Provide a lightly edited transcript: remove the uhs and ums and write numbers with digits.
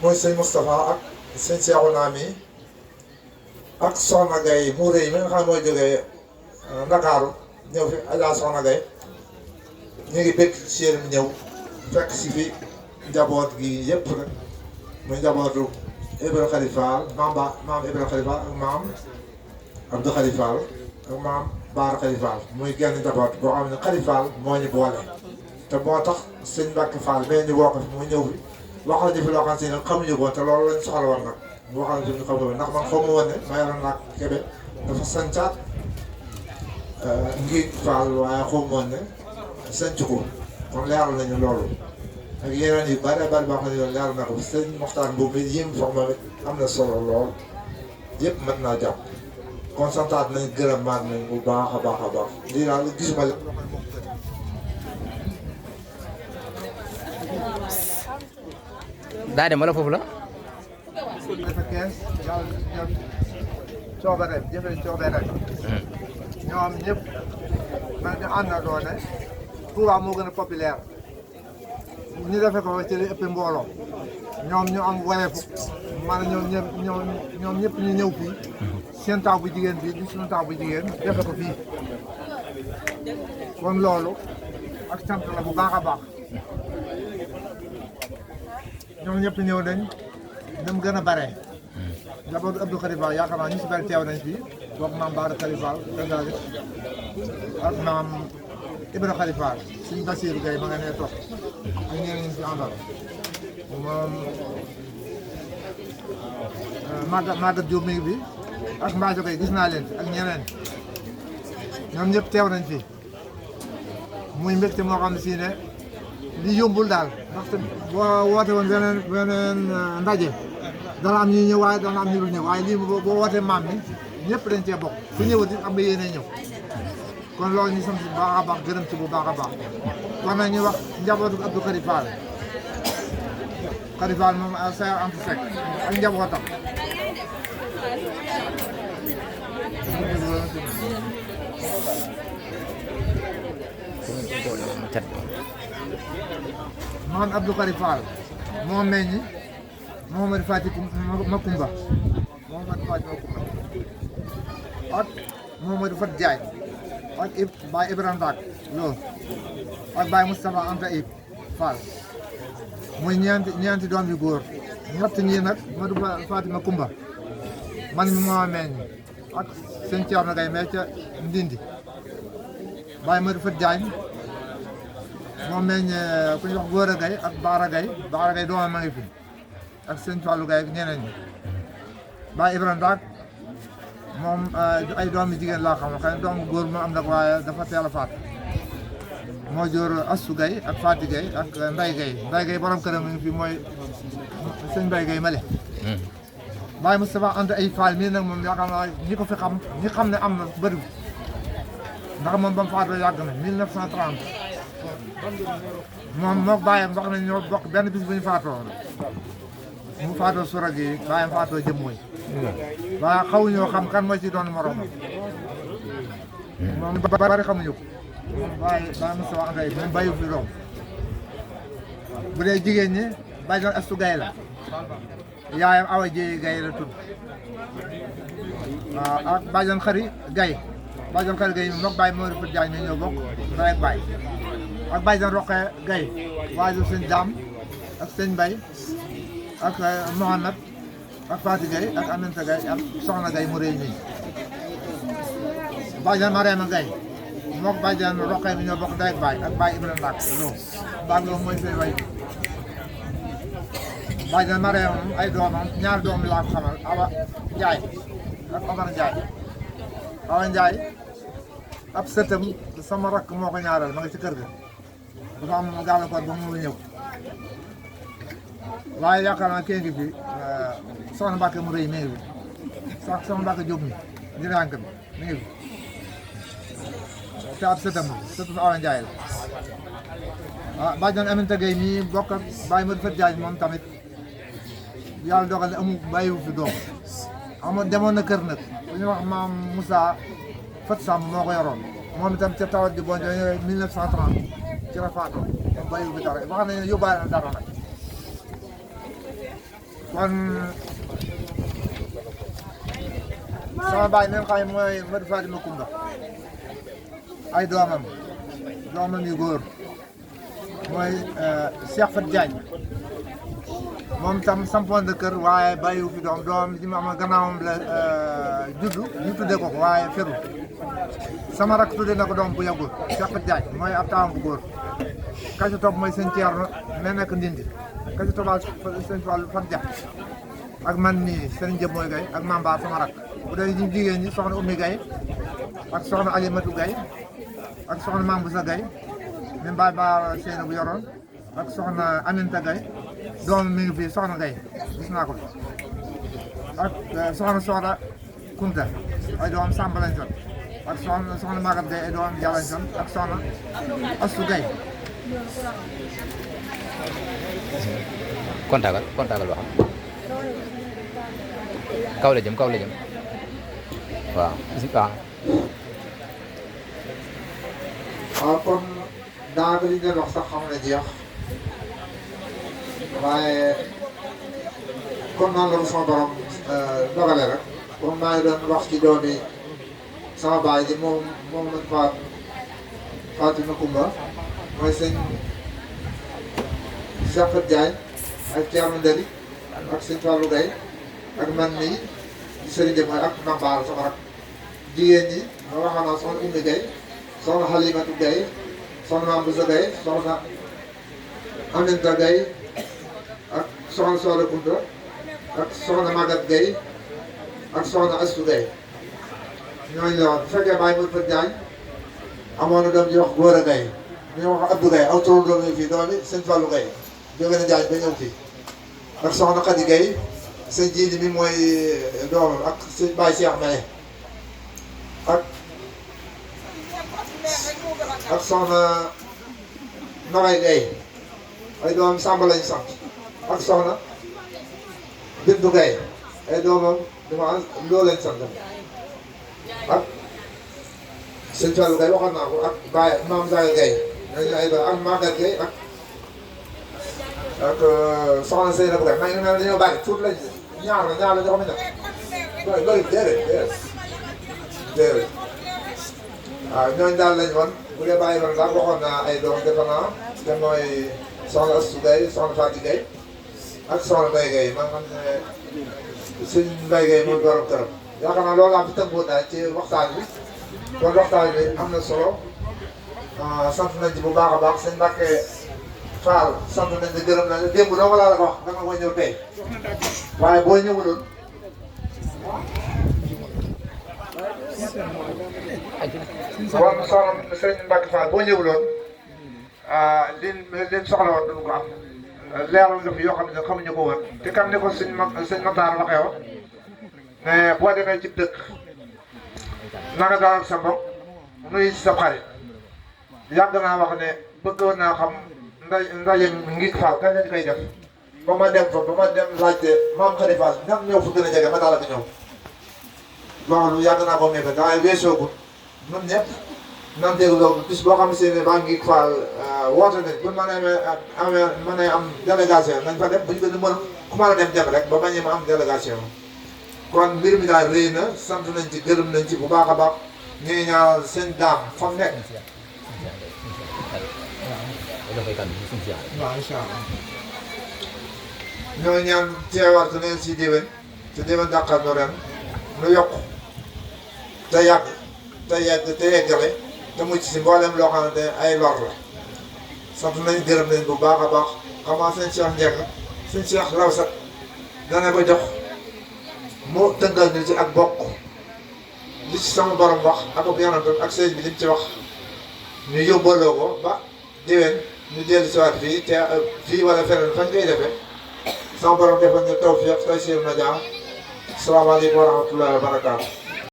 mooy sëñ Moustapha ak sëñ Cheikhouna mi ak Soxna Gaye mu rëy mi nga xam mooy jógee Ndakaaru ñëw fi Adja Soxna Gaye ñu ngi bëgg seen ñëw fekk si fi njaboot gi yëpp rek muy njabootu Ibra Khalifa maam Ibra Khalifa ak maam Abdou Khalifa ak maam Baara Khalifa muy genn njaboot boo xam ne Khalifa moo ñu boole te moo tax sëñ Mbacke Fall mais ñu woo ko fi mu ñëw fi waxal ñu fi loo xam si ne xamuñu ko te loolu lañ soxla woon nag waxal ñu fi ñu xamuñu ndax man xaw ma woon ne ma yoroon naa Kébé dafa sancaat ngi Fall waaye xaw ma woon ne sanc ko kon leeral nañu loolu ak yeneen yu bari bari boo xam ne yoon leeral na ko sëñ Moxtaar boobu mi yim foog moom it am na solo lool yëpp mën naa jàpp kon santaat nañ gërëm maat nañ bu baax a baax a baax lii daal gisuma lépp daa dem wala foofu la. dafa kees yàlla coobareem jëfe coobareem ñoom ñëpp man ñu àndandoo ne Touba moo gën a populaire ñu defee ko ci li ëpp mbooloo ñoom ñu am wayeefu maanaam ñoom ñëpp ñu ñëw fii seen taw bu jigéen bi di suñu taw bu jigéen defe ko fii kon loolu ak sant la bu baax a baax ñoom ñëpp ñëw nañ dem gën a bare njabootu Abdou Khalifa yaakaar naa ñu si bari teew nañ fii wax maam Baara Khalifa ak maam Ibra Khalifa suñu Basiir Gaye ma nga nee toog ak ñeneen ñu si àndal moom Maguette Diop mi ngi fi ak Mbathio Gaye gis naa leen fi ak ñeneen ñoom ñëpp teew nañ fi muy mbégte moo xam ne si ne li yombul daal ndaxte boo woote woon beneen ndaje dana am ñuy ñëw waaye dana am ñu dul ñëw waaye lii boo wootee maam mi ñëpp dañ cee bokk ku ñëwati am nga yéene ñëw kon loolu ñu sant bu baax a baax gërëm ci bu baax a baax kon nag ñu wax njabootu Abdou Khalifa moom Seex Anta Seck ak njabootam maam Abdou Khalifa moo meññ Mouhamadou Fatick Makumba ak Mouhamadou Fat Diagne ak Baye Ibrahima Dak loolu ak Baye Moustapha Anta Ib Fall muy ñeenti doom yu góor ñett ñii nag Madou Fatima Kumba man mi moo meññ ak sëñ Thierno Gaye mais ca Ndindi Baye Madou Fat Diagne moo meññ ku ñuy wax Góora Gaye ak Baara Gaye doomam ma ngi fi ak sëñ Fallou Gaye ak ñeneen ñi Baye Ibrahima Dak moom ay doom yu jigéen laa xam xëy na doomu góor moo am nag waaye dafa teel a faat moo jur Assou Gaye ak Fati Gaye ak Mbaye Gaye borom këram mi ngi fi mooy sëñ Mbaye Gaye male Baye Moustapha Anta ay Fall mii nag moom yaakaar naa ñi ko fi xam ñi xam ne am na bëriwul ndax moom ba mu faatoo yàgg na 1930 moom moog bàyyam wax nañ ñoo bokk benn bis bu ñu faatoo mu faatoo sura gi bàyyam faatoo jëm mooy waaye xawuñoo xam kan mooy ci doon moromam moom bari xamuñu ko waaye Baye Moustapha Anta yi moom bàyyi fi doom bu dee jigéen ñi bàyyi Astu Gaye la yaayam Awa Jéey Gaye la tudd waaw ak bàyyi Xari Gaye bàyyi Xari Gaye moom Baye Mor Fat Diagne ñoo bokk ndey ak baay ak bàyyi Roqe Gaye waajur sëñ Daam ak sëñ Mbay ak Mohamed ak Fati Gaye ak Aminata Gaye ak Soxna Gaye mu réy nii bàyyi Mariama Gaye mook bàjjan Roqe bi ñoo bokk ndey ak baay ak Baye Ibrahima Ndak loolu mooy seen way bàjjan Mariama moom ay doomam ñaar doom laa ko xamal Awa Njaay ak Omar Njaay Awa Njaay ab sëtam sama rakk moo ko ñaaral ma nga ci kër ga dafa am gàllankoor ba mu ñëw waaye yaakaar naa kii ngi fi soxna Mbacke mu rëy mi ngi fi soxna Mbacke Diop mi jërëjëf mi ngi fi te ab sëtam Awa Ndiaye la ah bàjjan Aminata Gueye mii bokk ak Baye Modou Fat Diagne moom tamit yàlla dogal ne amul bàyyiwu fi doom amoon demoon na kër nag bu ñuy wax maam Moussa Fat Samb moo ko yoroon moom itam ca tawat ji bon 1930 ci la faatoo bàyyiwu fi dara wax nañu ne yóbbaale na dara nag kon sama baay mi nga xam ne mooy Modou Fatima Koumba ay doomam yu góor mooy Cheikh Fat Diagne moom tam sampoon de kër waaye bàyyiwu fi doom ji ma am gannaawam la juddu ñu tuddee ko waaye ferul sama rak tuddee na ko doom bu yàggul Cheikh Fat Diagne mooy ab taawam bu góor ka ci topp mooy sëñ Thierno ne nekk Ndindi ka ci toppaat sëñ Fat Dia ak man nii sëriñ Jëb mooy Gaye ak Mamba sama rak bu dee ñu jigéen ñi soxna Oumy Gaye ak soxna Alimatou Gaye ak soxna Mambousa Gaye mi mbaay ba Seyna bu yoroon ak soxna Aminta Gaye doom mi ngi fii soxna Gaye gis naa ko ak soxna Kunta ay doom Samba lañ son ak soxna Magat Gaye ay doom Dia lañ son ak soxna Astou Gaye kontagal ba xam kaw la jëm waaw waaw kon daanaka li ñu doon wax sax xam na jeex waaye comme noonu la ko sama borom dogale rek comme maa ngi doon wax ci doomi sama baay ji moom lañ Fatima Koumba mooy sëñ Cheikh Fat Diagne ak Thierno Ndali ak sëñ Fallou Gaye ak man mii di sëriñ de mooy ak Nambaar sama rak jigéen ñi ma waxoon naa soxna Oumy Gaye soxna Halimatu Gaye soxna Mambousa Gaye soxna Aminta Gaye ak soxna Soda Kounta ak soxna Magat Gaye ak soxna Astou Gaye ñooñu la woon bu fekkee Baye Modou Fat Diagne amoon na doom ji wax Gora Gaye ñu wax Abdou Gaye aw turam doom yi fii doomi sëñ Fallou Gaye jóge na Diagne ba ñëw fii ak soxna Khady Gaye sëñ Jili mi mooy doomam ak sëñ Baye Cheikh Maye ak soxna Naway Gaye ay doomam Samba lañ sant ak soxna Bintu Gaye ay doomam loo lañ sant ak sëñ Fallou Gaye waxoon naa ko ak Baye Maam Zaye Gaye ñooñu ay doom ak Magat Gaye ak soxna Seynabou Gaye maa ngi mel ne dañoo bari tuut lañ ñaar la ñoo xam ne loolu déedéet waaw ñooñu daal lañ woon bu dee bàyyi woon daal waxoon naa ay doom defe naa te mooy soxna Astou Gaye soxna Fatou Gaye ak soxna Mbaye Gaye maa xam ne suñ Mbaye Gaye moom borom këram yaakaar naa loolu am fi tënkoon naa ci waxtaan bi kon waxtaan bi am na solo sant nañ ci bu baax a baax sëñ Mbacke Fall sant nañ la gërëm nañ la démb doo ma laa la ko wax da nga koy ñëw tey waaye boo ñëwuloon kon soxna sëñ Mbacke Fall boo ñëwuloon liñ soxla woon duñu ko am leeral nga fi yoo xam ne xamuñu ko woon te kam ne ko sëñ Matar waxee woon mais boo demee ci dëkk na nga dalal sa mbokk nuyu sa xarit yàgg naa wax ne bëggoon naa xam ndaje ngi Fall kañ lañ koy def ba ma dem fa ba ma dem laajte maam Khady Fall ñam ñëw fu gën a jege ma daal di ñëw loolu yàgg naa ko météo da ngay weesoogut ñun ñëpp nan dégg loolu bis boo xam ne maa ngi Fall woote nañ bu mën a am délégation nañ fa dem bu ñu gën a mën ku mën a dem rek ba bañee ma am délégation kon mbir mi daal rëy na sant nañ ci gërëm nañ ci bu baax a baax ñu ngi ñaanal seen daam fa mu nekk. waaw incha allah ñoo ñaan teewaat neen si déwén te déwén dàqal ñu ren nu yokk te yàgg te yeggale te mucc si mboolem loo xamante ne ay lor la sant nañ gërëm nañ bu baax a baax xamaa seen Cheikh Ndiaye seen Cheikh Lawsat dana ko jox mu tënkal ñu ci ak bokk li ci sama borom wax ak ak yonantam ak sëñ bi lim ci wax ñu yóbbaloo ko ba déwén ñu dellu si waat fii te fii wala feneen fañ koy defee sama borom defal ñu tawfiq taysiir na jaam salaamaaleykum wa rahmatullahi wa barakaatu